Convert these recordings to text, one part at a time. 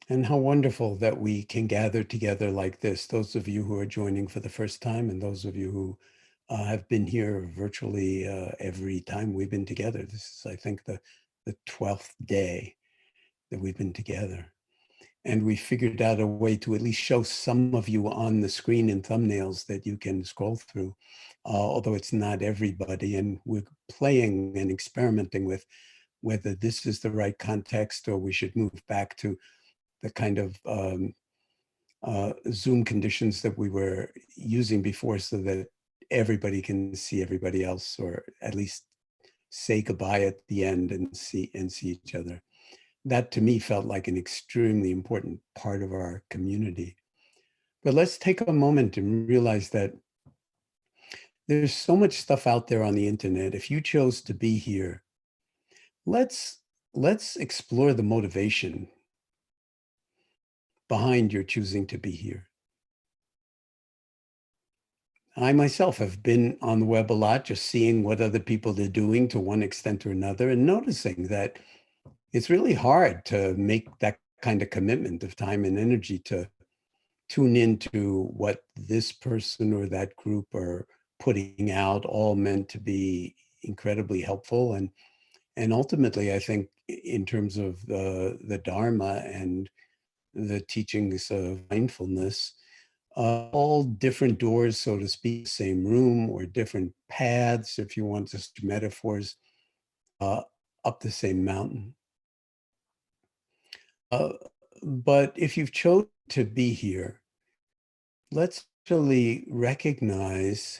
And how wonderful that we can gather together like this. Those of you who are joining for the first time, and those of you who have been here virtually every time we've been together. This is, I think, the 12th day that we've been together. And we figured out a way to at least show some of you on the screen in thumbnails that you can scroll through, although it's not everybody. And we're playing and experimenting with whether this is the right context or we should move back to the kind of Zoom conditions that we were using before, so that everybody can see everybody else, or at least say goodbye at the end and see each other. That to me felt like an extremely important part of our community. But let's take a moment and realize that there's so much stuff out there on the internet. If you chose to be here, let's explore the motivation behind your choosing to be here. I myself have been on the web a lot, just seeing what other people are doing to one extent or another, and noticing that it's really hard to make that kind of commitment of time and energy to tune into what this person or that group are putting out, all meant to be incredibly helpful. And ultimately, I think in terms of the Dharma and the teachings of mindfulness, all different doors, so to speak, same room, or different paths, if you want to use metaphors, uh, up the same mountain. Uh, but if you've chosen to be here, let's really recognize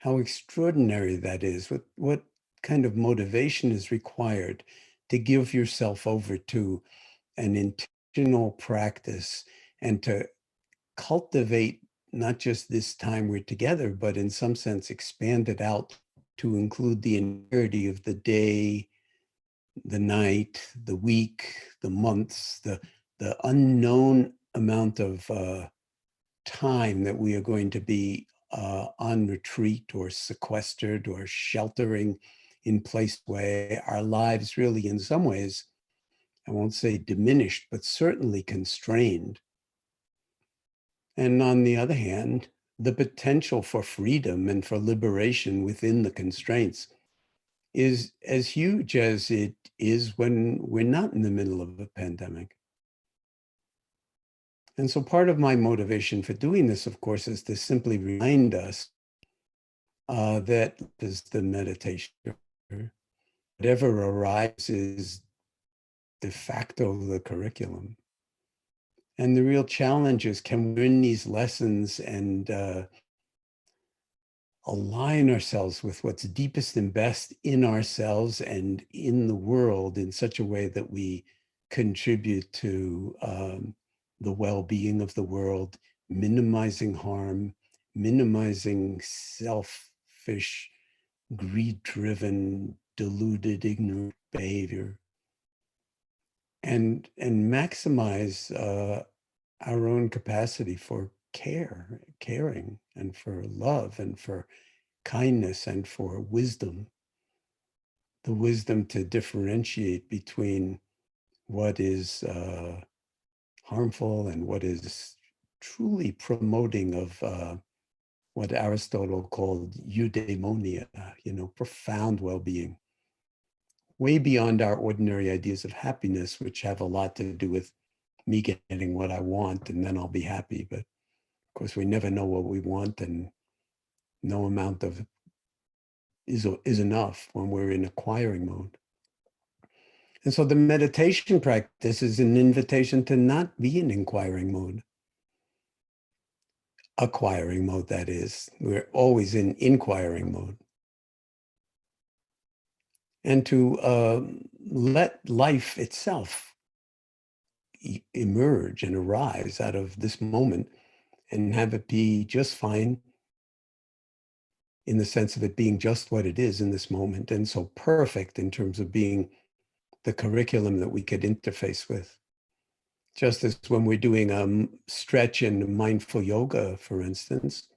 how extraordinary that is, what kind of motivation is required to give yourself over to an intentional practice and to cultivate not just this time we're together, but in some sense expand it out to include the entirety of the day, the night, the week, the months, the unknown amount of time that we are going to be on retreat or sequestered or sheltering in place, where our lives really, in some ways, I won't say diminished, but certainly constrained. And on the other hand, the potential for freedom and for liberation within the constraints is as huge as it is when we're not in the middle of a pandemic. And so part of my motivation for doing this, of course, is to simply remind us that is the meditation. Whatever arrives is de facto the curriculum. And the real challenge is, can we learn these lessons and align ourselves with what's deepest and best in ourselves and in the world in such a way that we contribute to the well-being of the world, minimizing harm, minimizing selfish, greed-driven, deluded, ignorant behavior, and maximize our own capacity for caring, and for love, and for kindness, and for wisdom. The wisdom to differentiate between what is harmful and what is truly promoting of what Aristotle called eudaimonia, profound well-being, way beyond our ordinary ideas of happiness, which have a lot to do with me getting what I want and then I'll be happy. But of course, we never know what we want, and no amount of is enough when we're in acquiring mode. And so the meditation practice is an invitation to not be in inquiring mode. Acquiring mode, that is. We're always in inquiring mode. And to let life itself emerge and arise out of this moment and have it be just fine, in the sense of it being just what it is in this moment, and so perfect in terms of being the curriculum that we could interface with. Just as when we're doing stretch and mindful yoga, for instance,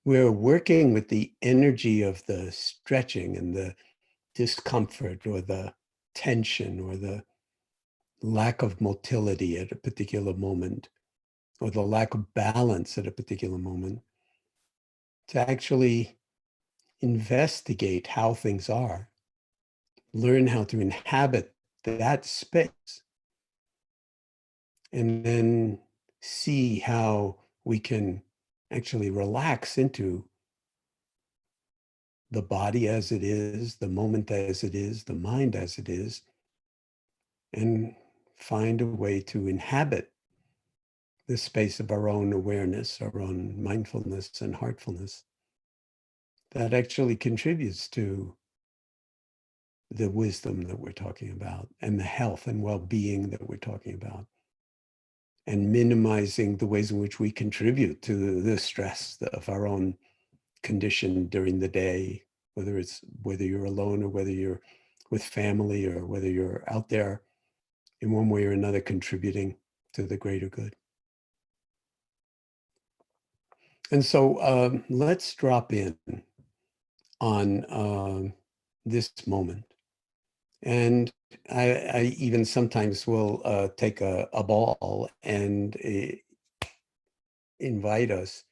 we're working with the energy of the stretching and the discomfort or the tension or the lack of motility at a particular moment, or the lack of balance at a particular moment, to actually investigate how things are, learn how to inhabit that space, and then see how we can actually relax into the body as it is, the moment as it is, the mind as it is, and find a way to inhabit the space of our own awareness, our own mindfulness and heartfulness that actually contributes to the wisdom that we're talking about and the health and well-being that we're talking about, and minimizing the ways in which we contribute to the stress of our own condition during the day, whether you're alone or whether you're with family or whether you're out there in one way or another contributing to the greater good. And so let's drop in on this moment. And I even sometimes will take a ball and invite us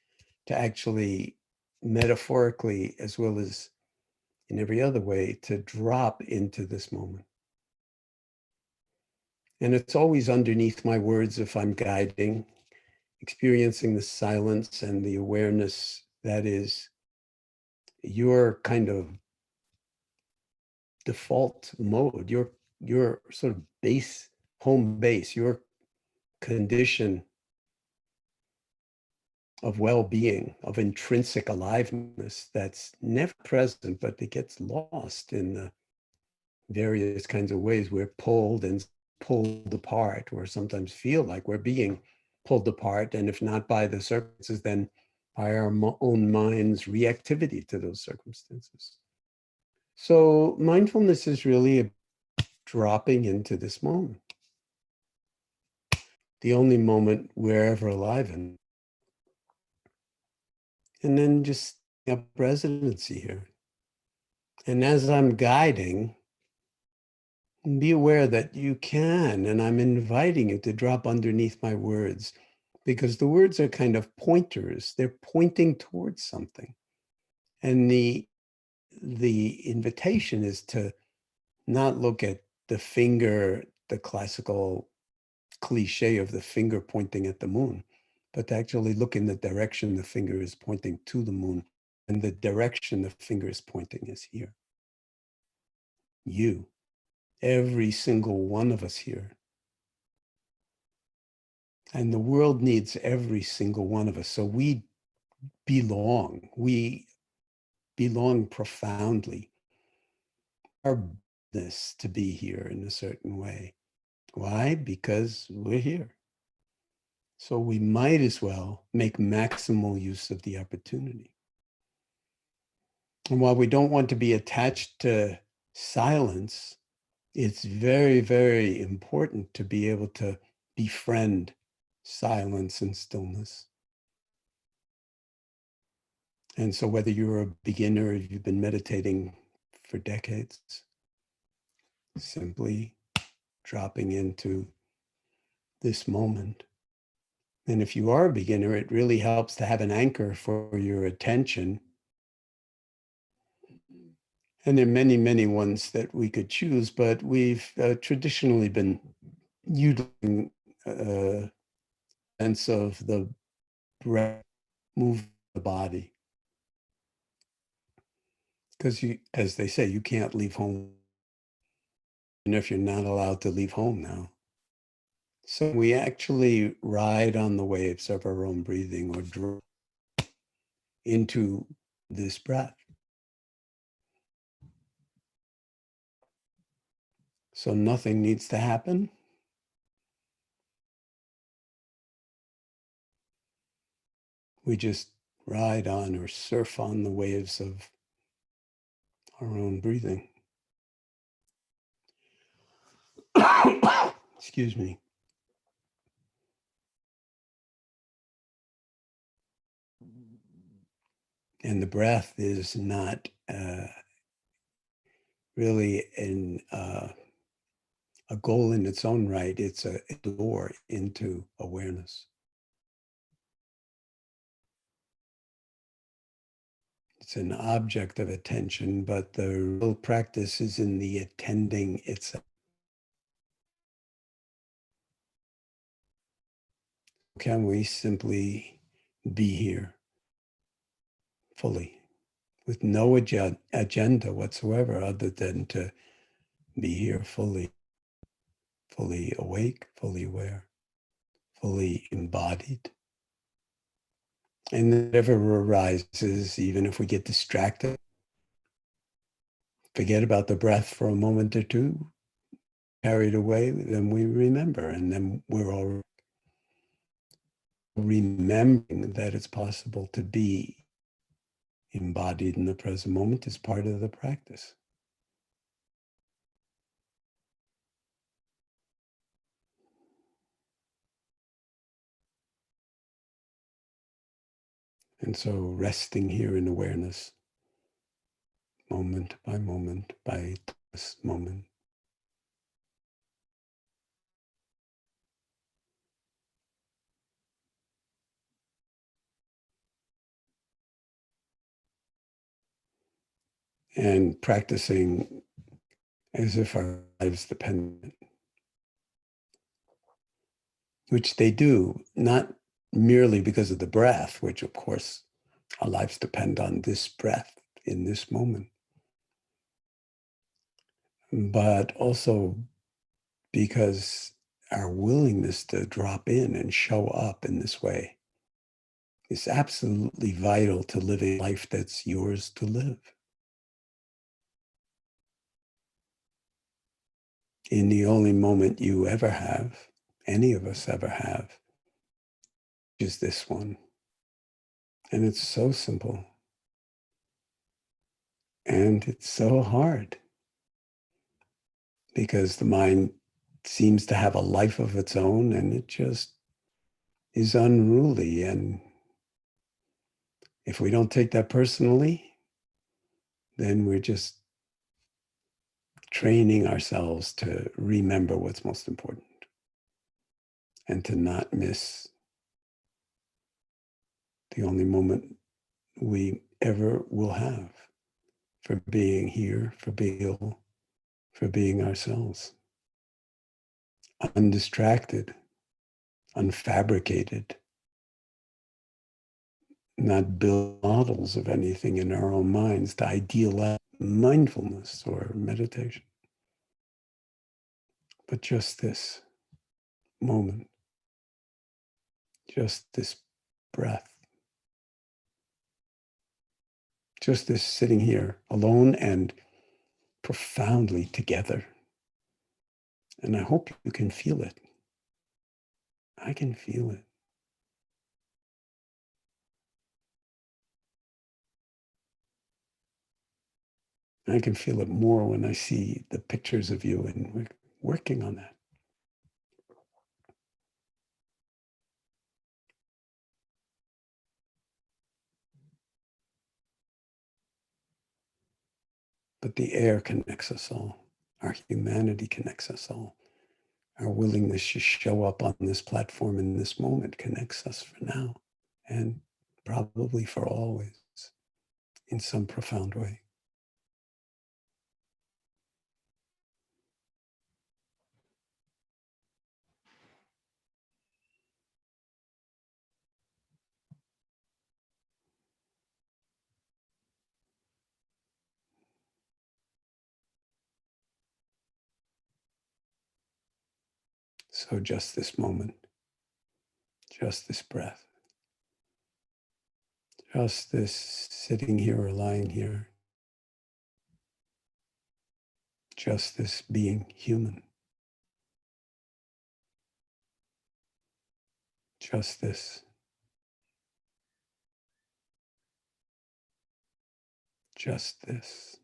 to actually metaphorically, as well as in every other way, to drop into this moment. And it's always underneath my words if I'm guiding, experiencing the silence and the awareness that is your kind of default mode, your sort of home base, your condition of well-being, of intrinsic aliveness that's never present, but it gets lost in the various kinds of ways we're pulled and pulled apart, or sometimes feel like we're being pulled apart, and if not by the circumstances, then by our own mind's reactivity to those circumstances. So mindfulness is really dropping into this moment, the only moment we're ever alive in. And then just up residency here. And as I'm guiding, be aware that you can, and I'm inviting you to drop underneath my words, because the words are kind of pointers. They're pointing towards something. And the invitation is to not look at the finger, the classical cliche of the finger pointing at the moon, but to actually look in the direction the finger is pointing to the moon. And the direction the finger is pointing is here. You, every single one of us here. And the world needs every single one of us. So we belong. We belong profoundly. Our business to be here in a certain way. Why? Because we're here. So we might as well make maximal use of the opportunity. And while we don't want to be attached to silence, it's very, very important to be able to befriend silence and stillness. And so whether you're a beginner or you've been meditating for decades, simply dropping into this moment. And if you are a beginner, it really helps to have an anchor for your attention. And there are many, many ones that we could choose, but we've traditionally been utilizing a sense of the breath, move the body. Because you, as they say, you can't leave home. And if you're not allowed to leave home now. So we actually ride on the waves of our own breathing, or draw into this breath. So nothing needs to happen. We just ride on or surf on the waves of our own breathing. Excuse me. And the breath is not really a goal in its own right. It's a door into awareness. It's an object of attention, but the real practice is in the attending itself. Can we simply be here fully with no agenda whatsoever other than to be here fully, fully awake, fully aware, fully embodied? And whatever arises, even if we get distracted, forget about the breath for a moment or two, carried away, then we remember, and then we're all remembering that it's possible to be embodied in the present moment is part of the practice. And so resting here in awareness, moment by this moment. And practicing as if our lives depend on it, which they do, not merely because of the breath, which of course our lives depend on this breath in this moment, but also because our willingness to drop in and show up in this way is absolutely vital to living a life that's yours to live. In the only moment you ever have, any of us ever have, is this one. And it's so simple. And it's so hard because the mind seems to have a life of its own and it just is unruly. And if we don't take that personally, then we're just training ourselves to remember what's most important and to not miss the only moment we ever will have for being here, for being ill, for being ourselves. Undistracted, unfabricated, not build models of anything in our own minds to idealize mindfulness or meditation, but just this moment, just this breath, just this sitting here alone and profoundly together. And I hope you can feel it. I can feel it. I can feel it more when I see the pictures of you, and we're working on that. But the air connects us all. Our humanity connects us all. Our willingness to show up on this platform in this moment connects us for now and probably for always in some profound way. So just this moment, just this breath, just this sitting here or lying here, just this being human, just this, just this.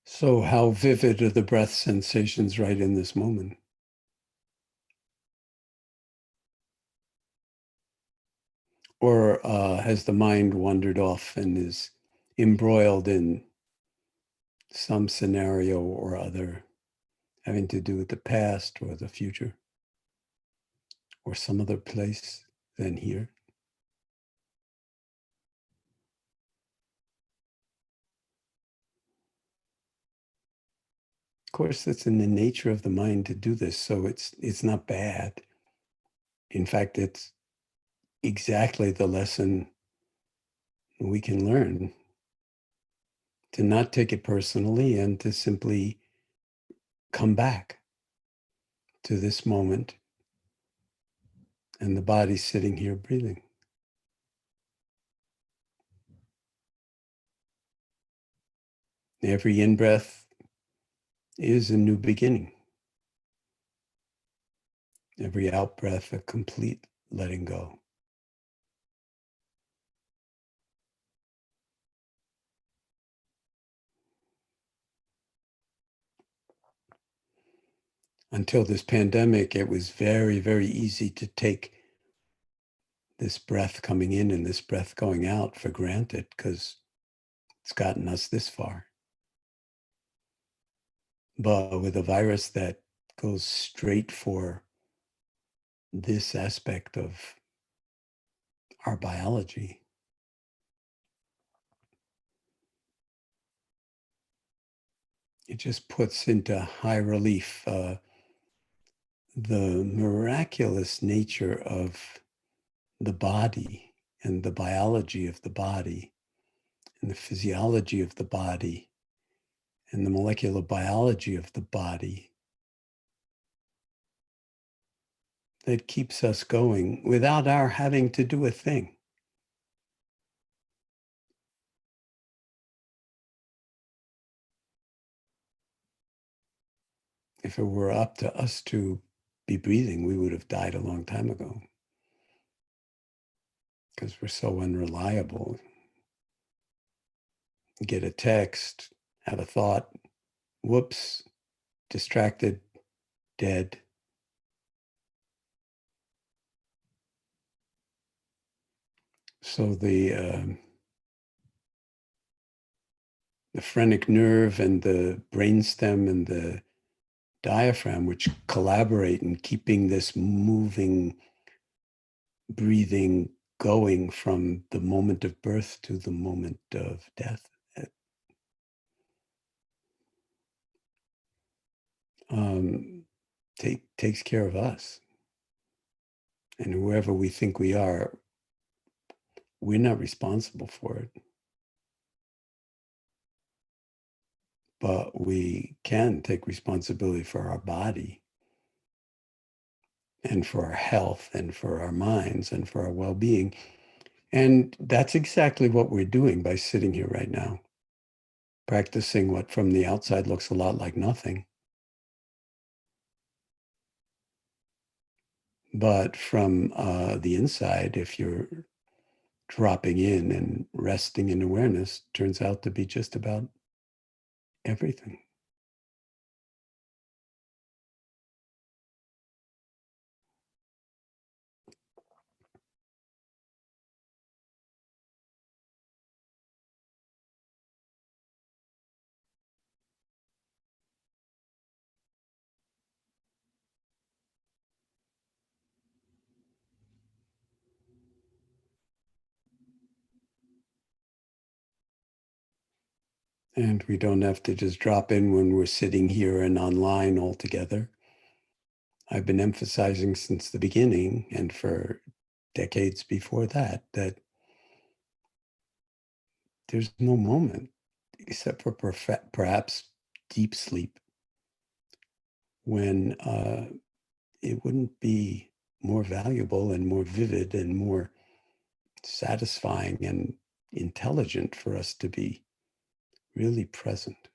So how vivid are the breath sensations right in this moment? Or has the mind wandered off and is embroiled in some scenario or other having to do with the past or the future or some other place than here? Of course, it's in the nature of the mind to do this, so it's not bad. In fact, it's exactly the lesson we can learn, to not take it personally and to simply come back to this moment and the body sitting here breathing. Every in-breath is a new beginning. Every out-breath, a complete letting go. Until this pandemic, it was very, very easy to take this breath coming in and this breath going out for granted because it's gotten us this far. But with a virus that goes straight for this aspect of our biology, it just puts into high relief the miraculous nature of the body and the biology of the body and the physiology of the body and the molecular biology of the body that keeps us going without our having to do a thing. If it were up to us to be breathing, we would have died a long time ago because we're so unreliable. Get a text, have a thought, whoops, distracted, dead. So the phrenic nerve and the brainstem and the diaphragm, which collaborate in keeping this moving, breathing going from the moment of birth to the moment of death, takes care of us. And whoever we think we are, we're not responsible for it. But we can take responsibility for our body and for our health and for our minds and for our well-being. And that's exactly what we're doing by sitting here right now, practicing what from the outside looks a lot like nothing. But from the inside, if you're dropping in and resting in awareness, turns out to be just about everything. And we don't have to just drop in when we're sitting here and online all together. I've been emphasizing since the beginning and for decades before that, that there's no moment except for perhaps deep sleep when it wouldn't be more valuable and more vivid and more satisfying and intelligent for us to be really present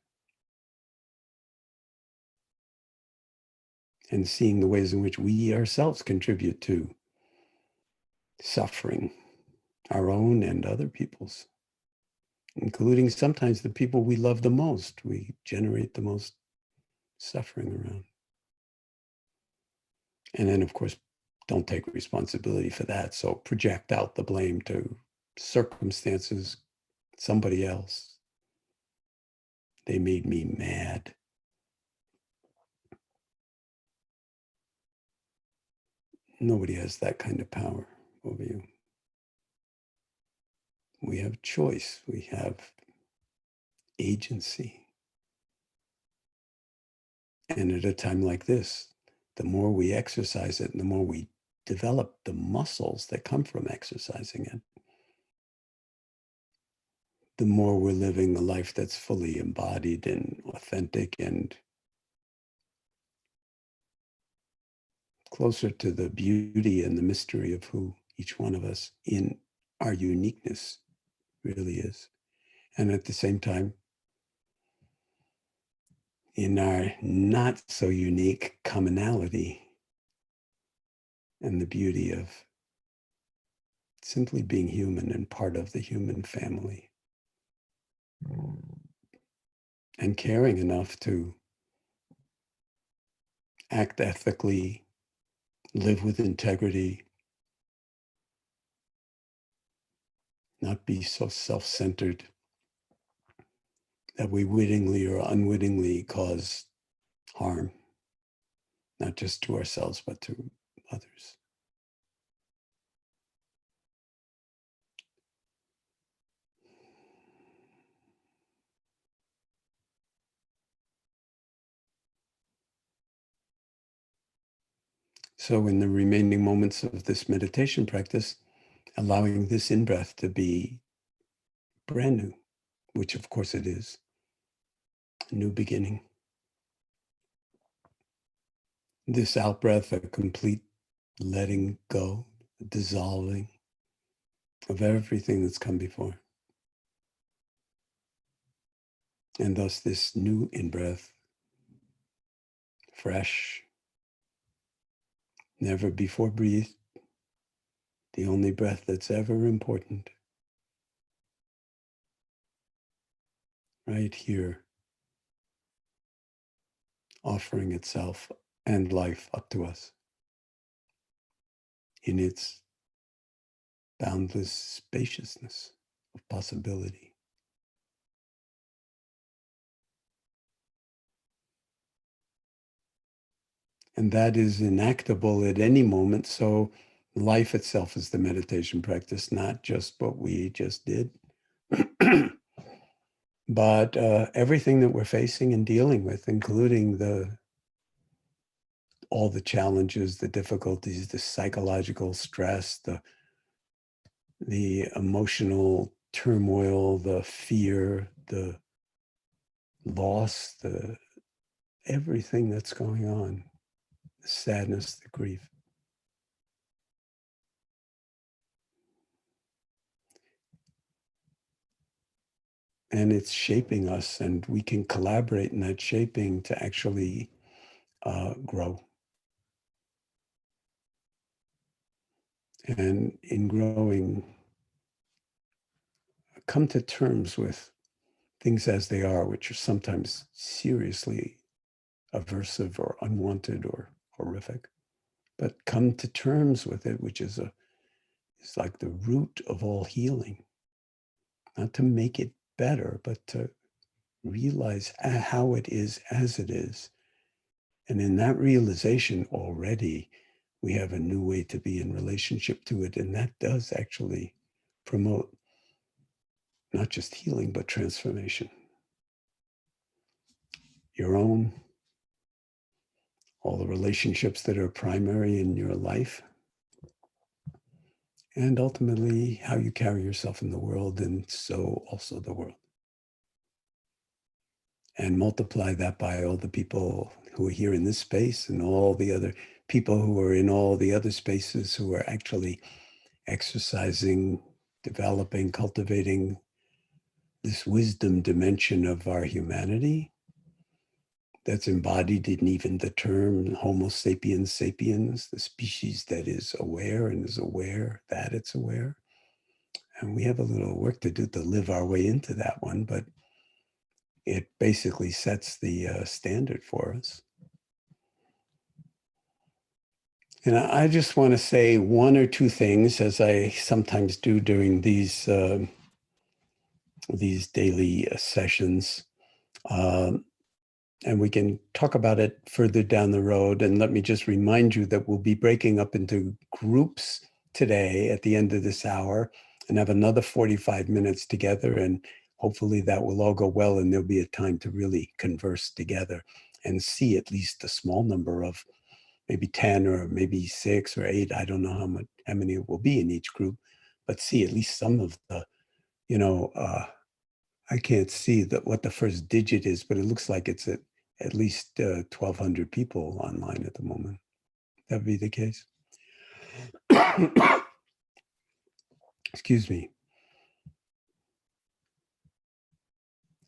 and seeing the ways in which we ourselves contribute to suffering, our own and other people's. including sometimes the people we love the most. We generate the most suffering around. And then, of course, don't take responsibility for that. So project out the blame to circumstances, somebody else. They made me mad. Nobody has that kind of power over you. We have choice. We have agency. And at a time like this, the more we exercise it and the more we develop the muscles that come from exercising it, the more we're living a life that's fully embodied and authentic and closer to the beauty and the mystery of who each one of us in our uniqueness really is. And at the same time, in our not so unique commonality and the beauty of simply being human and part of the human family. And caring enough to act ethically, live with integrity, not be so self-centered that we wittingly or unwittingly cause harm, not just to ourselves, but to others. So in the remaining moments of this meditation practice, allowing this in-breath to be brand new, which of course it is, a new beginning. This out-breath, a complete letting go, dissolving of everything that's come before. And thus this new in-breath, fresh, never before breathed, the only breath that's ever important, right here, offering itself and life up to us in its boundless spaciousness of possibility. And that is enactable at any moment. So life itself is the meditation practice, not just what we just did, but everything that we're facing and dealing with, including all the challenges, the difficulties, the psychological stress, the emotional turmoil, the fear, the loss, everything that's going on, the sadness, the grief. And it's shaping us, and we can collaborate in that shaping to actually grow. And in growing, come to terms with things as they are, which are sometimes seriously aversive or unwanted or horrific. But come to terms with it, which is it's like the root of all healing. Not to make it better, but to realize how it is as it is. And in that realization already, we have a new way to be in relationship to it. And that does actually promote not just healing, but transformation. Your own, all the relationships that are primary in your life, and ultimately how you carry yourself in the world, and so also the world. And multiply that by all the people who are here in this space and all the other people who are in all the other spaces who are actually exercising, developing, cultivating this wisdom dimension of our humanity that's embodied in even the term Homo sapiens sapiens, the species that is aware and is aware that it's aware. And we have a little work to do to live our way into that one, but it basically sets the standard for us. And I just want to say one or two things, as I sometimes do during these daily sessions. And we can talk about it further down the road. And let me just remind you that we'll be breaking up into groups today at the end of this hour and have another 45 minutes together. And hopefully that will all go well and there'll be a time to really converse together and see at least a small number of maybe 10 or maybe 6 or 8. I don't know how many it will be in each group, but see at least some of the, I can't see what the first digit is, but it looks like it's at least 1,200 people online at the moment. That would be the case. Excuse me.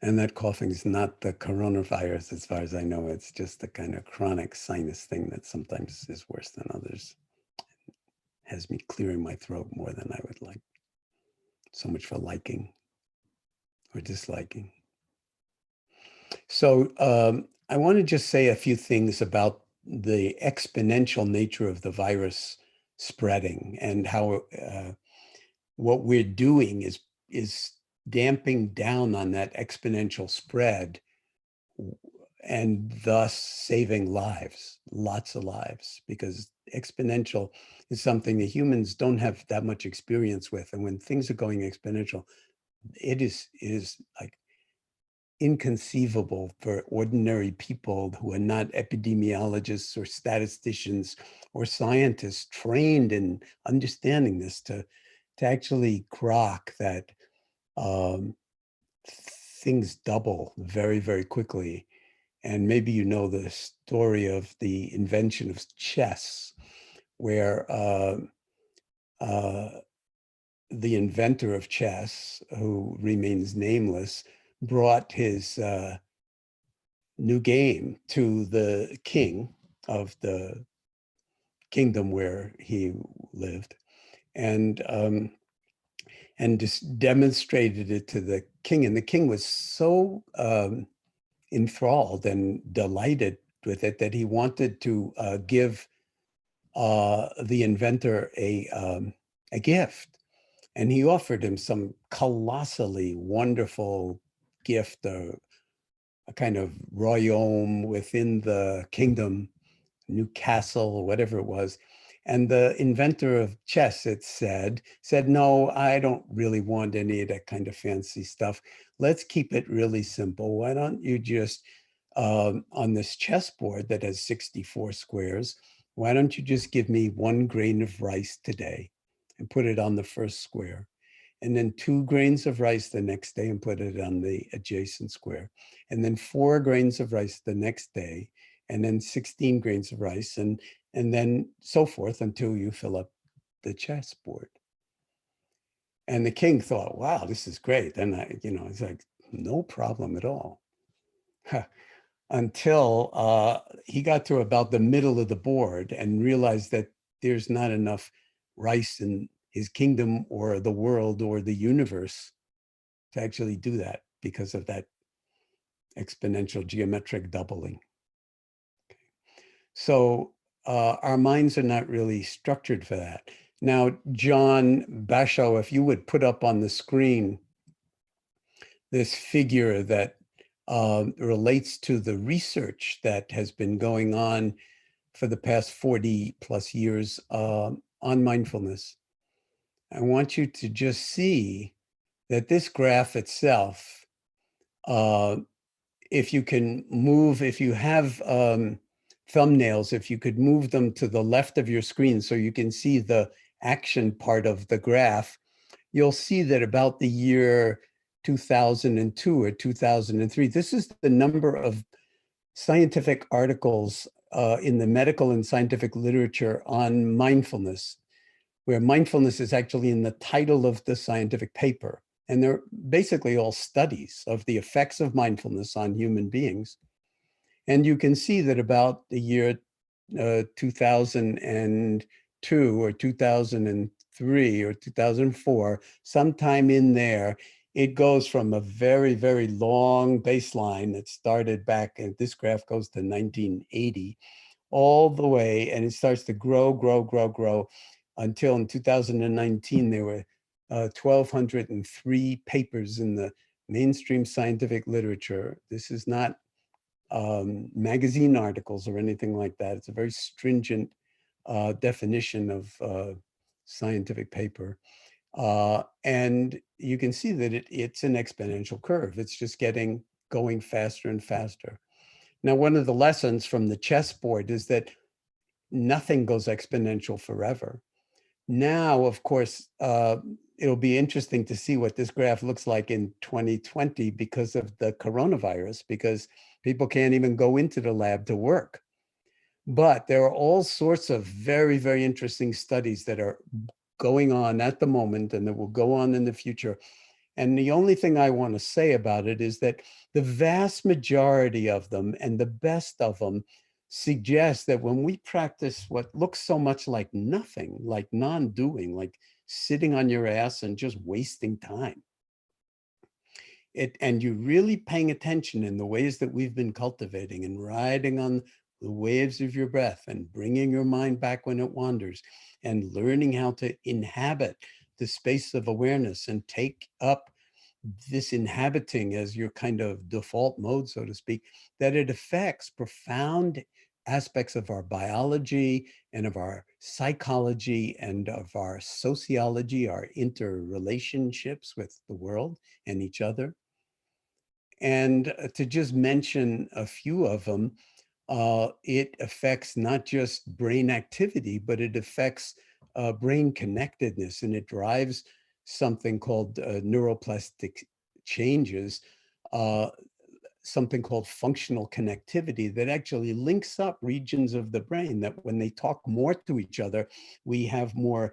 And that coughing is not the coronavirus, as far as I know. It's just the kind of chronic sinus thing that sometimes is worse than others. Has me clearing my throat more than I would like. So much for liking or disliking. So I want to just say a few things about the exponential nature of the virus spreading and how what we're doing is damping down on that exponential spread and thus saving lives, lots of lives, because exponential is something that humans don't have that much experience with. And when things are going exponential, it is like inconceivable for ordinary people who are not epidemiologists or statisticians or scientists trained in understanding this to actually grok that things double very, very quickly. And maybe you know the story of the invention of chess, where the inventor of chess, who remains nameless, brought his new game to the king of the kingdom where he lived, and just demonstrated it to the king. And the king was so enthralled and delighted with it that he wanted to give the inventor a gift. And he offered him some colossally wonderful gift, a kind of royaume within the kingdom, new castle, or whatever it was. And the inventor of chess, it said, no, I don't really want any of that kind of fancy stuff. Let's keep it really simple. Why don't you just, on this chessboard that has 64 squares, why don't you just give me 1 grain of rice today and put it on the first square? And then 2 grains of rice the next day and put it on the adjacent square. And then 4 grains of rice the next day, and then 16 grains of rice, and then so forth until you fill up the chessboard. And the king thought, wow, this is great. And it's like, no problem at all. Until he got to about the middle of the board and realized that there's not enough rice in his kingdom or the world or the universe to actually do that because of that exponential geometric doubling. Okay. So our minds are not really structured for that. Now, John Basho, if you would put up on the screen this figure that relates to the research that has been going on for the past 40 plus years on mindfulness. I want you to just see that this graph itself, if you can move, if you have thumbnails, if you could move them to the left of your screen so you can see the action part of the graph, you'll see that about the year 2002 or 2003, this is the number of scientific articles in the medical and scientific literature on mindfulness, where mindfulness is actually in the title of the scientific paper. And they're basically all studies of the effects of mindfulness on human beings. And you can see that about the year 2002 or 2003, 2003 or 2004, sometime in there, it goes from a very, very long baseline that started back, and this graph goes to 1980, all the way, and it starts to grow, grow, grow, grow, until in 2019, there were 1,203 papers in the mainstream scientific literature. This is not magazine articles or anything like that. It's a very stringent definition of scientific paper. And you can see that it's an exponential curve. It's just going faster and faster. Now, one of the lessons from the chessboard is that nothing goes exponential forever. Now, of course, it'll be interesting to see what this graph looks like in 2020 because of the coronavirus, because people can't even go into the lab to work. But there are all sorts of very, very interesting studies that are going on at the moment and that will go on in the future. And the only thing I want to say about it is that the vast majority of them, and the best of them, suggest that when we practice what looks so much like nothing, like non-doing, like sitting on your ass and just wasting time, and you're really paying attention in the ways that we've been cultivating and riding on the waves of your breath and bringing your mind back when it wanders and learning how to inhabit the space of awareness and take up this inhabiting as your kind of default mode, so to speak, that it affects profound aspects of our biology and of our psychology and of our sociology, our interrelationships with the world and each other. And to just mention a few of them, it affects not just brain activity, but it affects brain connectedness, and it drives something called neuroplastic changes, uh, something called functional connectivity that actually links up regions of the brain that when they talk more to each other, we have more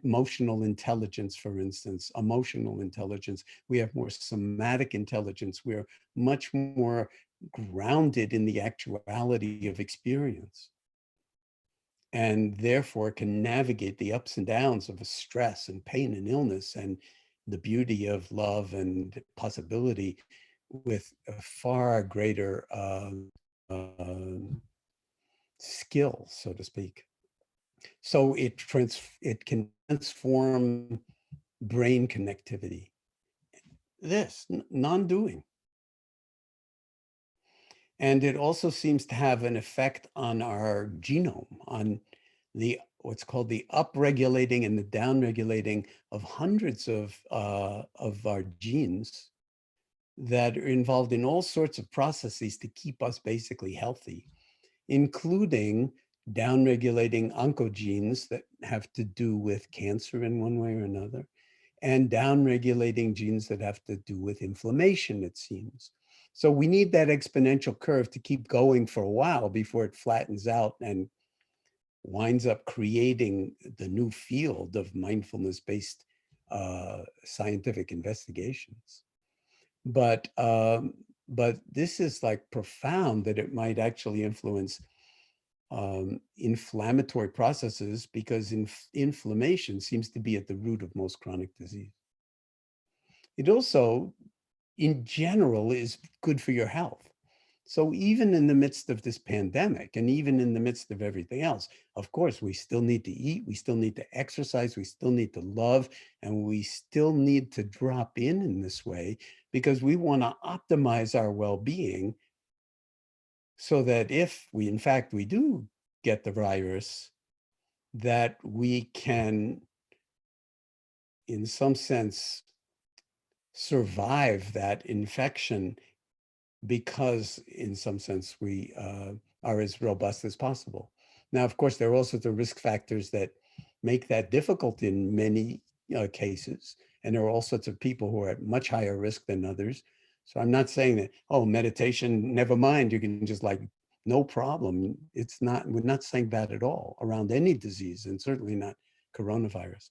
emotional intelligence, for instance, emotional intelligence. We have more somatic intelligence. We're much more grounded in the actuality of experience, and therefore can navigate the ups and downs of stress and pain and illness and the beauty of love and possibility with a far greater skill, so to speak. So it can transform brain connectivity. This non-doing. And it also seems to have an effect on our genome, on the what's called the upregulating and the downregulating of hundreds of our genes that are involved in all sorts of processes to keep us basically healthy, including downregulating oncogenes that have to do with cancer in one way or another, and downregulating genes that have to do with inflammation, it seems. So we need that exponential curve to keep going for a while before it flattens out and winds up creating the new field of mindfulness-based scientific investigations. But this is like profound that it might actually influence inflammatory processes, because inflammation seems to be at the root of most chronic disease. It also, in general, is good for your health. So even in the midst of this pandemic, and even in the midst of everything else, of course, we still need to eat, we still need to exercise, we still need to love, and we still need to drop in this way, because we want to optimize our well-being so that if we, in fact, we do get the virus, that we can, in some sense, survive that infection, because in some sense we are as robust as possible. Now, of course, there are all sorts of risk factors that make that difficult in many cases. And there are all sorts of people who are at much higher risk than others. So I'm not saying that, oh, meditation, never mind, you can just like, no problem. It's not, we're not saying that at all around any disease, and certainly not coronavirus.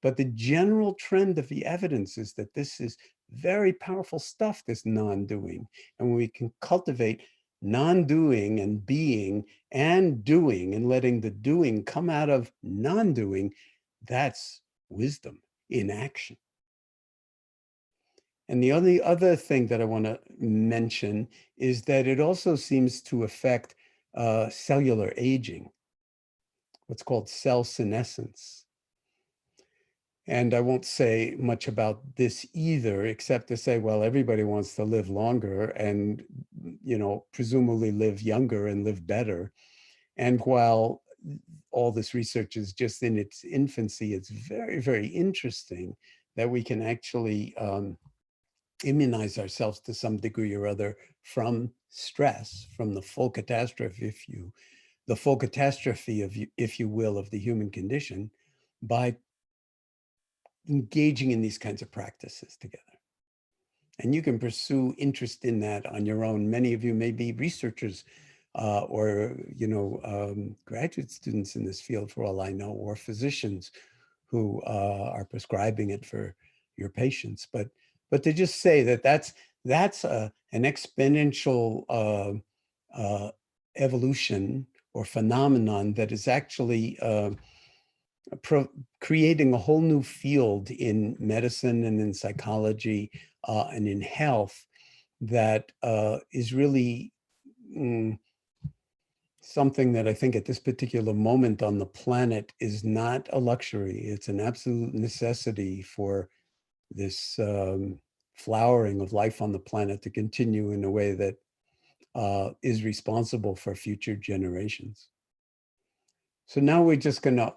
But the general trend of the evidence is that this is very powerful stuff, this non-doing. And when we can cultivate non-doing and being and doing and letting the doing come out of non-doing, that's wisdom in action. And the only other thing that I want to mention is that it also seems to affect cellular aging, what's called cell senescence. And I won't say much about this either, except to say, well, everybody wants to live longer and, you know, presumably live younger and live better. And while all this research is just in its infancy, it's very, very interesting that we can actually immunize ourselves to some degree or other from stress, from the full catastrophe, the full catastrophe of, if you will, of the human condition, by engaging in these kinds of practices together. And you can pursue interest in that on your own. Many of you may be researchers or, you know, graduate students in this field, for all I know, or physicians who are prescribing it for your patients. But to just say that that's an exponential evolution or phenomenon that is actually creating a whole new field in medicine and in psychology and in health that is really something that I think at this particular moment on the planet is not a luxury. It's an absolute necessity for this flowering of life on the planet to continue in a way that is responsible for future generations. So now we're just going to,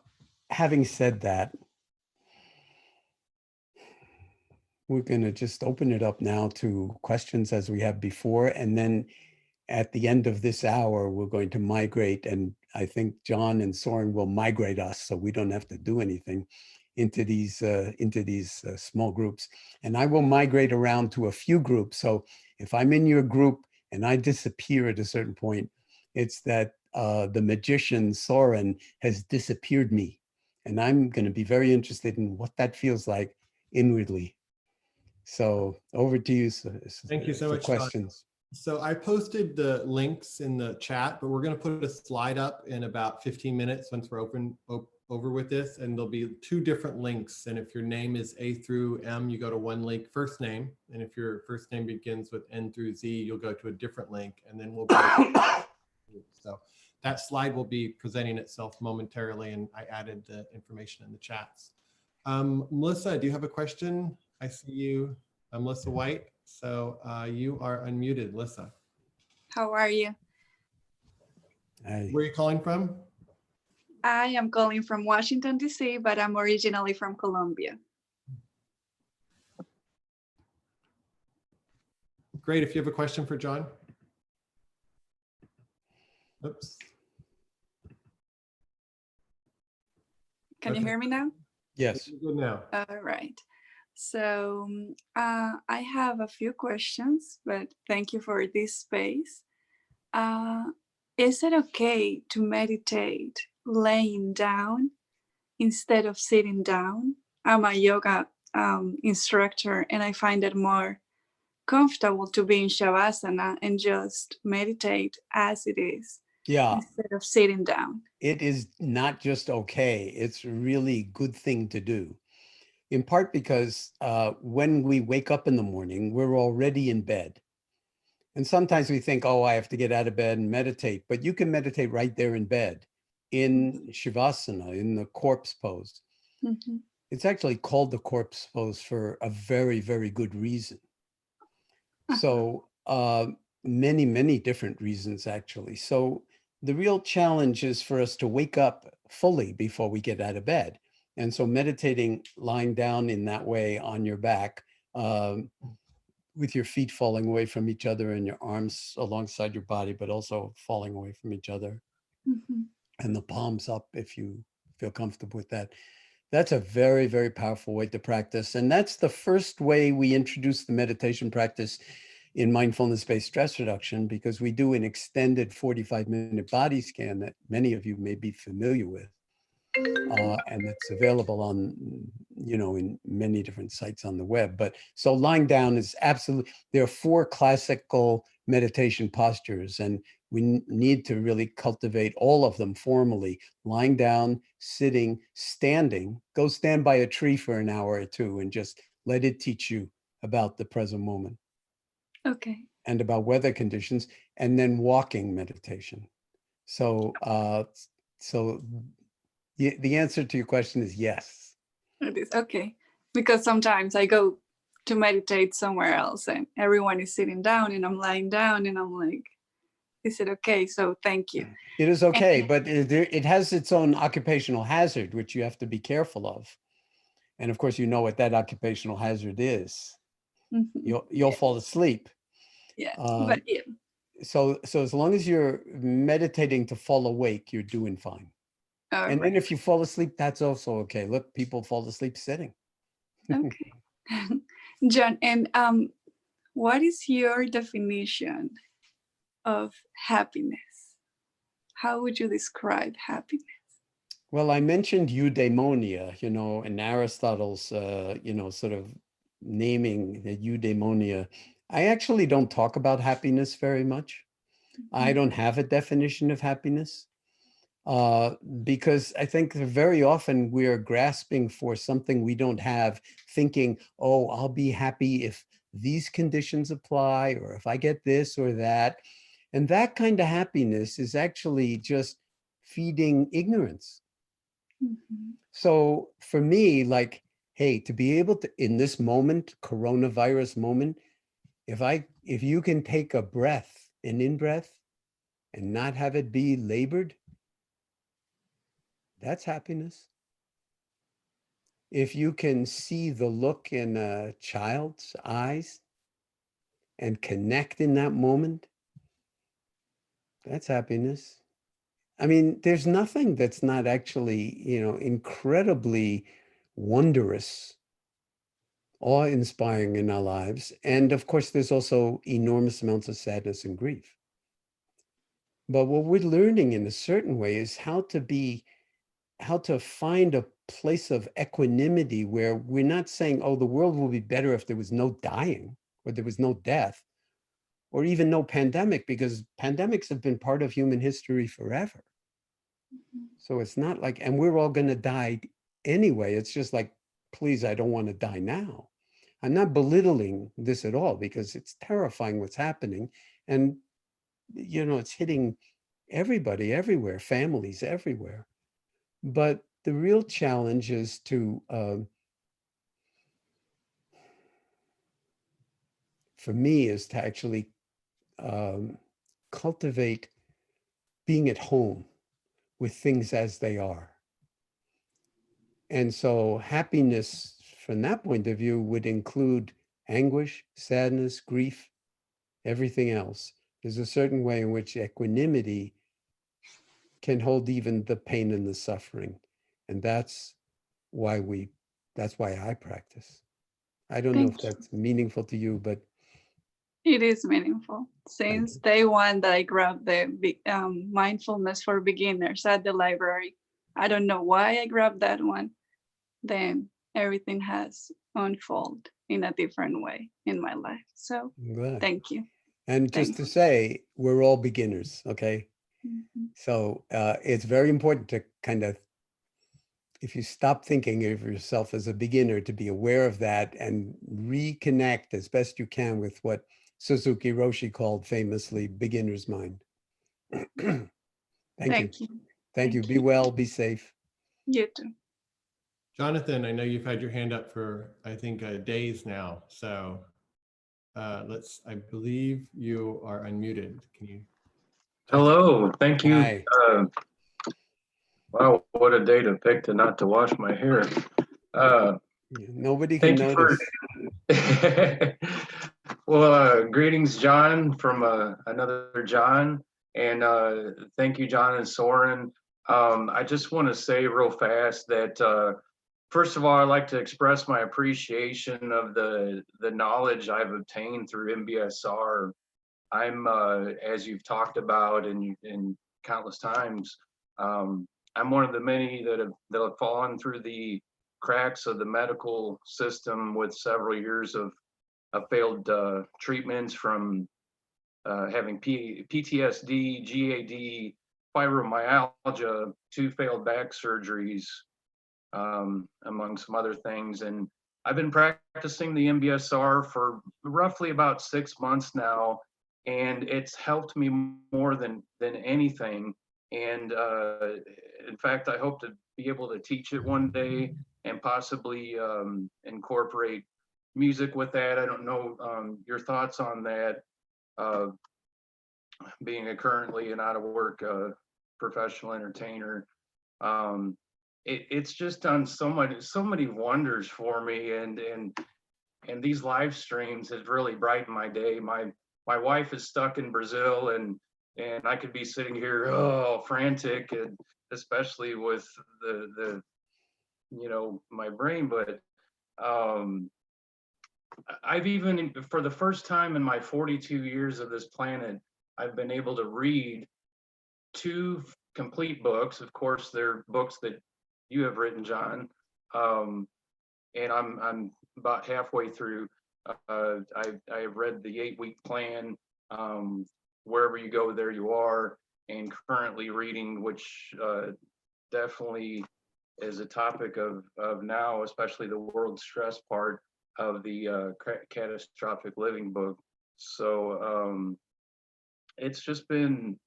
having said that, we're going to just open it up now to questions as we have before. And then at the end of this hour, we're going to migrate. And I think Jon and Soren will migrate us so we don't have to do anything into these small groups. And I will migrate around to a few groups. So if I'm in your group and I disappear at a certain point, it's that the magician Soren has disappeared me. And I'm going to be very interested in what that feels like inwardly. So over to you. Thank you so much, questions. So I posted the links in the chat, but we're going to put a slide up in about 15 minutes once we're over with this, and there'll be 2 different links. And if your name is A through M, you go to one link, first name. And if your first name begins with N through Z, you'll go to a different link, and then we'll so that slide will be presenting itself momentarily, and I added the information in the chats. Melissa, do you have a question? I see you. I'm Melissa White. So you are unmuted, Melissa. How are you? Hi. Where are you calling from? I am calling from Washington, D.C., but I'm originally from Colombia. Great. If you have a question for Jon. Oops. Can you hear me now? Yes. Good now. All right. So I have a few questions, but thank you for this space. Is it okay to meditate laying down instead of sitting down? I'm a yoga instructor, and I find it more comfortable to be in Shavasana and just meditate as it is, instead of sitting down. It is not just okay, it's a really good thing to do. In part because when we wake up in the morning, we're already in bed. And sometimes we think, oh, I have to get out of bed and meditate, but you can meditate right there in bed, in Shavasana, in the corpse pose. Mm-hmm. It's actually called the corpse pose for a very, very good reason. So many, many different reasons, actually. So the real challenge is for us to wake up fully before we get out of bed. And so meditating, lying down in that way on your back, with your feet falling away from each other and your arms alongside your body, but also falling away from each other. Mm-hmm. And the palms up if you feel comfortable with that. That's a very, very powerful way to practice. And that's the first way we introduce the meditation practice in mindfulness-based stress reduction, because we do an extended 45-minute body scan that many of you may be familiar with. And it's available on, you know, in many different sites on the web. But so lying down is absolutely, there are 4 classical meditation postures, and we need to really cultivate all of them formally: lying down, sitting, standing. Go stand by a tree for an hour or two and just let it teach you about the present moment Okay. and about weather conditions, and then walking meditation. So, the answer to your question is yes. It is okay. Because sometimes I go to meditate somewhere else and everyone is sitting down and I'm lying down and I'm like, is it okay? So thank you. It is okay, but it has its own occupational hazard, which you have to be careful of. And of course, you know what that occupational hazard is. You'll fall asleep. Yeah, but yeah. So as long as you're meditating to fall awake, you're doing fine. And then if you fall asleep, that's also okay. Look, people fall asleep sitting. Okay. Jon, and what is your definition of happiness? How would you describe happiness? Well, I mentioned eudaimonia, in Aristotle's, sort of naming the eudaimonia. I actually don't talk about happiness very much. I don't have a definition of happiness because I think that very often we're grasping for something we don't have, thinking, oh, I'll be happy if these conditions apply, or if I get this or that. And that kind of happiness is actually just feeding ignorance. So for me, like, hey, to be able to, in this moment, coronavirus moment, if you can take a breath, an in-breath, and not have it be labored, that's happiness. If you can see the look in a child's eyes and connect in that moment, that's happiness. I mean, there's nothing that's not actually, incredibly wondrous, awe-inspiring in our lives. And of course, there's also enormous amounts of sadness and grief. But what we're learning in a certain way is how to find a place of equanimity where we're not saying, oh, the world will be better if there was no dying or there was no death or even no pandemic, because pandemics have been part of human history forever. So it's not like, and we're all going to die anyway. It's just like, please, I don't want to die now. I'm not belittling this at all because it's terrifying what's happening. And, it's hitting everybody everywhere, families everywhere. But the real challenge is to, for me, is to actually cultivate being at home with things as they are. And so happiness from that point of view would include anguish, sadness, grief, everything else. There's a certain way in which equanimity can hold even the pain and the suffering. And that's why I practice. I don't know if that's meaningful to you, but it is meaningful. Since day one that I grabbed the mindfulness for beginners at the library, I don't know why I grabbed that one. Then everything has unfolded in a different way in my life. So thank you. And just to say, we're all beginners, okay? So it's very important to kind of, if you stop thinking of yourself as a beginner, to be aware of that and reconnect as best you can with what Suzuki Roshi called famously beginner's mind. Thank you. Thank you. Be well, be safe. You too. Jonathan, I know you've had your hand up for, I think, days now. So I believe you are unmuted. Can you? Hello, thank you. Hi. Wow, what a day to pick not to wash my hair. Nobody can notice. Well, greetings, Jon, from another Jon, and thank you, Jon and Soren. I just want to say real fast that first of all, I'd like to express my appreciation of the knowledge I've obtained through MBSR. I'm, as you've talked about in countless times, I'm one of the many that have fallen through the cracks of the medical system with several years of failed treatments from having PTSD, GAD, fibromyalgia, 2 failed back surgeries, among some other things. And I've been practicing the MBSR for roughly about 6 months now, and it's helped me more than anything. And in fact, I hope to be able to teach it one day and possibly incorporate music with that. I don't know your thoughts on that, being currently an out of work professional entertainer. It's just done so many wonders for me, and these live streams has really brightened my day. My wife is stuck in Brazil, and I could be sitting here frantic, and especially with the my brain. But I've even, for the first time in my 42 years of this planet, I've been able to read 2 complete books. Of course, they're books that you have written, Jon, and I'm about halfway through. I've read the 8-week plan, Wherever You Go, There You Are, and currently reading, which definitely is a topic of now, especially the world stress part of the catastrophic living book. So it's just been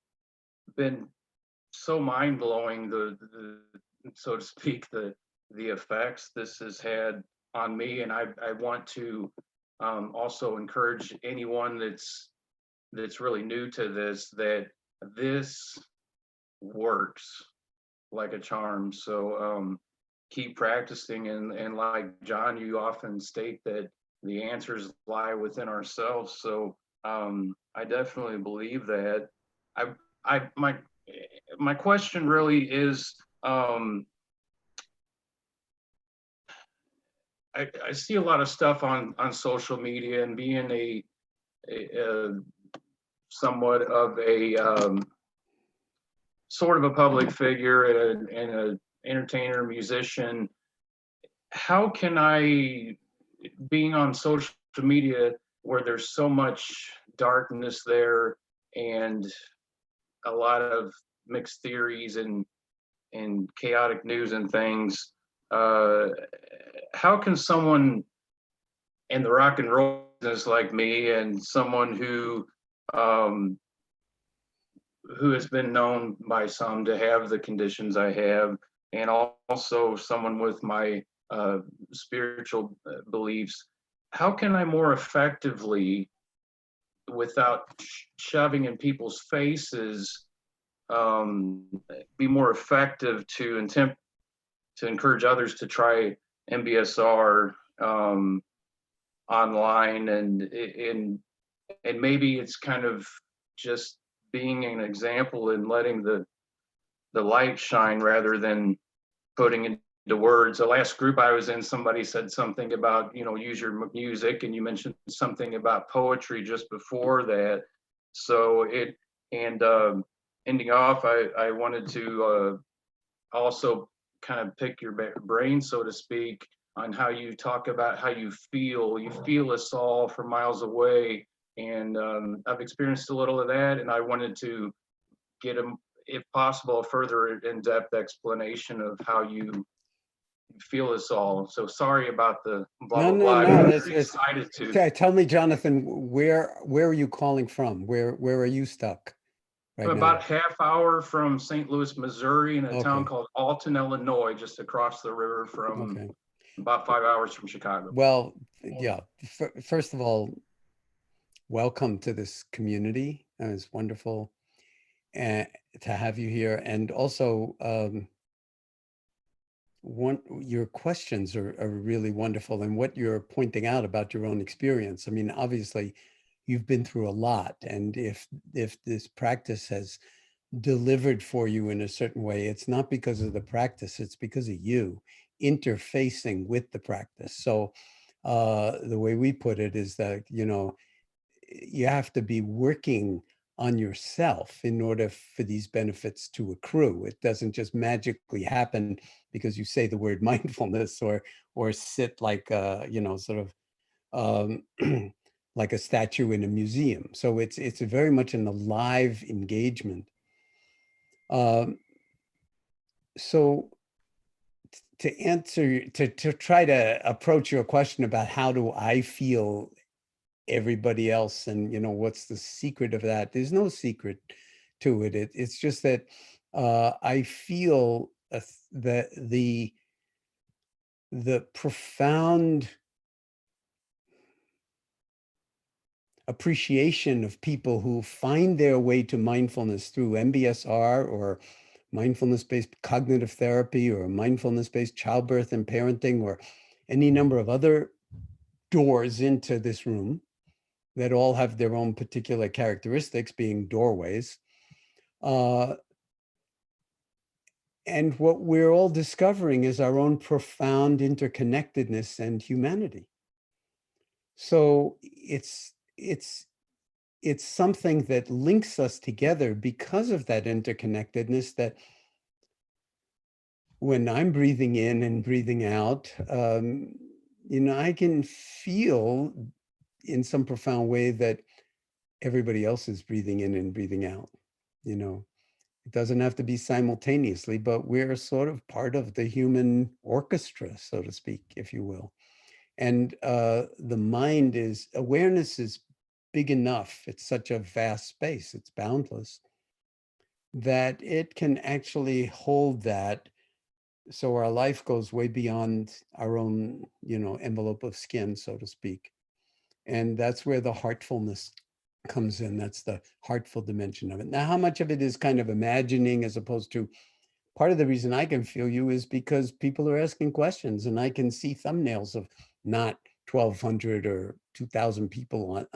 so mind-blowing, the so to speak, the effects this has had on me. And I want to also encourage anyone that's really new to this, that this works like a charm. So keep practicing, and like Jon, you often state that the answers lie within ourselves. So I definitely believe that. My question really is, I see a lot of stuff on social media, and being a somewhat of a sort of a public figure and an entertainer, musician. How can I, being on social media where there's so much darkness there and a lot of mixed theories and chaotic news and things, how can someone in the rock and roll business like me, and someone who has been known by some to have the conditions I have, and also someone with my spiritual beliefs, how can I more effectively, without shoving in people's faces, be more effective to encourage others to try MBSR online, and maybe it's kind of just being an example and letting the light shine rather than putting into words. The last group I was in, somebody said something about, use your music, and you mentioned something about poetry just before that. So ending off, I wanted to also kind of pick your brain, so to speak, on how you talk about how you feel. You feel us all from miles away. And I've experienced a little of that, and I wanted to get if possible, a further in-depth explanation of how you feel us all. So sorry about the blah, blah, blah. I'm excited to. Okay, tell me, Jonathan, where are you calling from? Where are you stuck right now? About half hour from St. Louis, Missouri, in a town called Alton, Illinois, just across the river from about 5 hours from Chicago. Well, yeah. First of all, welcome to this community. It's wonderful to have you here. And also, your questions are really wonderful, and what you're pointing out about your own experience. I mean, obviously, you've been through a lot, and if this practice has delivered for you in a certain way, it's not because of the practice, it's because of you interfacing with the practice. So the way we put it is that, you have to be working on yourself in order for these benefits to accrue. It doesn't just magically happen because you say the word mindfulness or sit like, sort of like a statue in a museum. So it's a very much an alive engagement. So to try to approach your question about how do I feel everybody else, and what's the secret of that? There's no secret to it. It's just that I feel that the profound appreciation of people who find their way to mindfulness through MBSR or mindfulness-based cognitive therapy or mindfulness-based childbirth and parenting or any number of other doors into this room that all have their own particular characteristics, being doorways. And what we're all discovering is our own profound interconnectedness and humanity. So it's something that links us together because of that interconnectedness, that when I'm breathing in and breathing out, I can feel in some profound way that everybody else is breathing in and breathing out. It doesn't have to be simultaneously, but we're sort of part of the human orchestra, so to speak, if you will. And awareness is big enough. It's such a vast space. It's boundless, that it can actually hold that. So our life goes way beyond our own, envelope of skin, so to speak. And that's where the heartfulness comes in. That's the heartful dimension of it. Now, how much of it is kind of imagining as opposed to, part of the reason I can feel you is because people are asking questions, and I can see thumbnails of not 1,200 or 2,000 people on,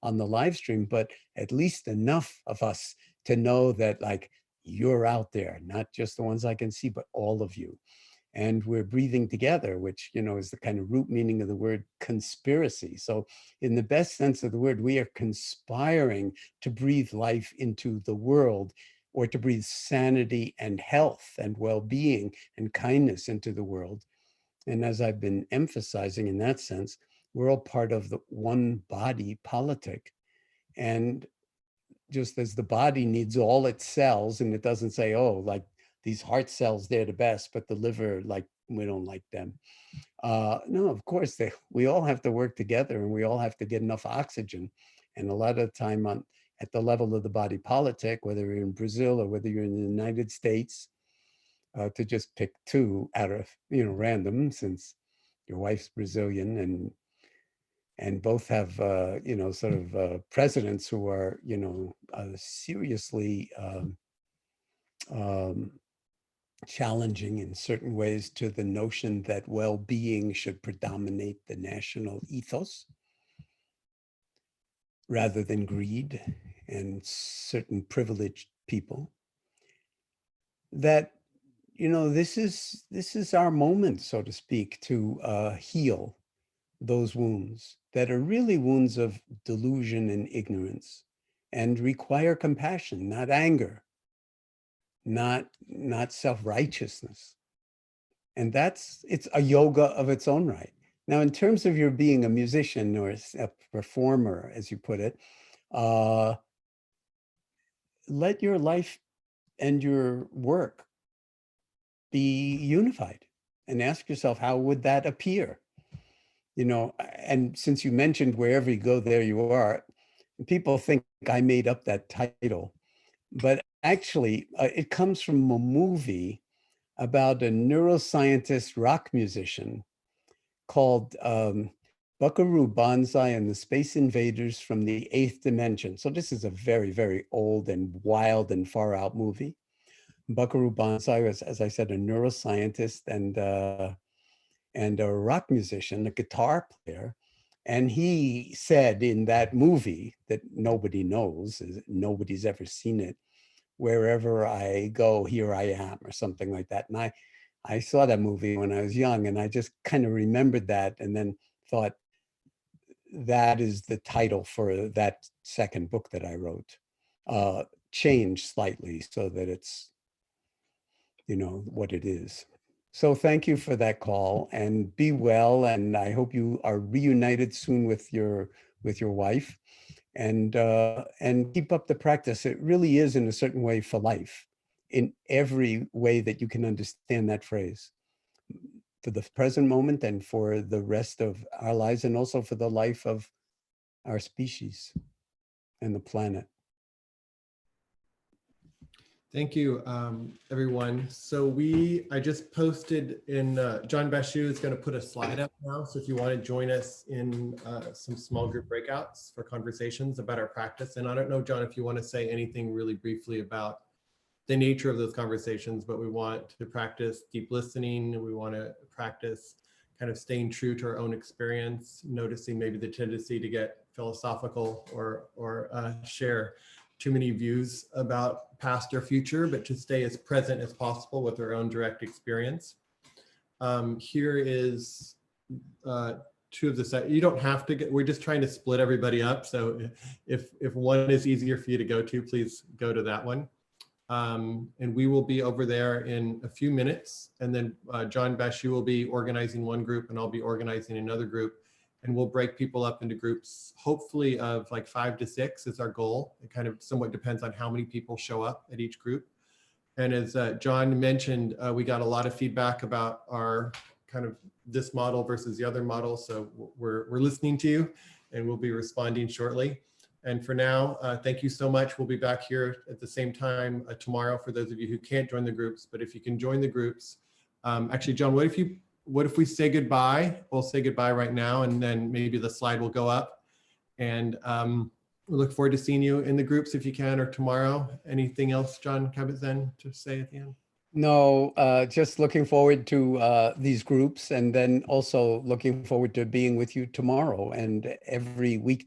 on the live stream, but at least enough of us to know that, like, you're out there, not just the ones I can see, but all of you. And we're breathing together, which, is the kind of root meaning of the word conspiracy. So in the best sense of the word, we are conspiring to breathe life into the world, or to breathe sanity and health and well-being and kindness into the world. And as I've been emphasizing in that sense, we're all part of the one body politic. And just as the body needs all its cells, and it doesn't say, oh, like these heart cells, they're the best, but the liver, like, we don't like them. No, of course, we all have to work together, and we all have to get enough oxygen. And a lot of the time at the level of the body politic, whether you're in Brazil or whether you're in the United States, to just pick two out of, random, since your wife's Brazilian, and both have, sort of presidents who are, seriously challenging in certain ways to the notion that well-being should predominate the national ethos rather than greed and certain privileged people. That, this is our moment, so to speak, to heal those wounds that are really wounds of delusion and ignorance, and require compassion, not anger, not self-righteousness. And it's a yoga of its own right. Now, in terms of your being a musician or a performer, as you put it, let your life and your work be unified, and ask yourself, how would that appear? And since you mentioned wherever you go, there you are, people think I made up that title, but actually it comes from a movie about a neuroscientist rock musician called Buckaroo Banzai and the Space Invaders from the Eighth Dimension. So this is a very, very old and wild and far out movie. Buckaroo Banzai was, as I said, a neuroscientist and a rock musician, a guitar player. And he said in that movie that nobody knows, nobody's ever seen it, wherever I go, here I am, or something like that. And I saw that movie when I was young, and I just kind of remembered that, and then thought, that is the title for that second book that I wrote, changed slightly so that it's, what it is. So thank you for that call, and be well. And I hope you are reunited soon with your with your wife, and keep up the practice. It really is, in a certain way, for life, in every way that you can understand that phrase, for the present moment and for the rest of our lives, and also for the life of our species and the planet. Thank you, everyone. So I just posted in, John Bashu is going to put a slide up now. So if you want to join us in some small group breakouts for conversations about our practice. And I don't know, John, if you want to say anything really briefly about the nature of those conversations, but we want to practice deep listening. We want to practice kind of staying true to our own experience, noticing maybe the tendency to get philosophical or share too many views about past or future, but to stay as present as possible with our own direct experience. Here is two of the set. You don't have to get, we're just trying to split everybody up. So if one is easier for you to go to, please go to that one. And we will be over there in a few minutes. And then Jon Bashu will be organizing one group and I'll be organizing another group. And we'll break people up into groups, hopefully of like 5 to 6 is our goal. It kind of somewhat depends on how many people show up at each group. And as Jon mentioned, we got a lot of feedback about our kind of this model versus the other model. So we're listening to you and we'll be responding shortly. And for now, thank you so much. We'll be back here at the same time tomorrow for those of you who can't join the groups. But if you can join the groups, actually, Jon, what if we say goodbye? We'll say goodbye right now, and then maybe the slide will go up. And we look forward to seeing you in the groups if you can, or tomorrow. Anything else, Jon Kabat-Zinn, to say at the end? No, just looking forward to these groups, and then also looking forward to being with you tomorrow and every week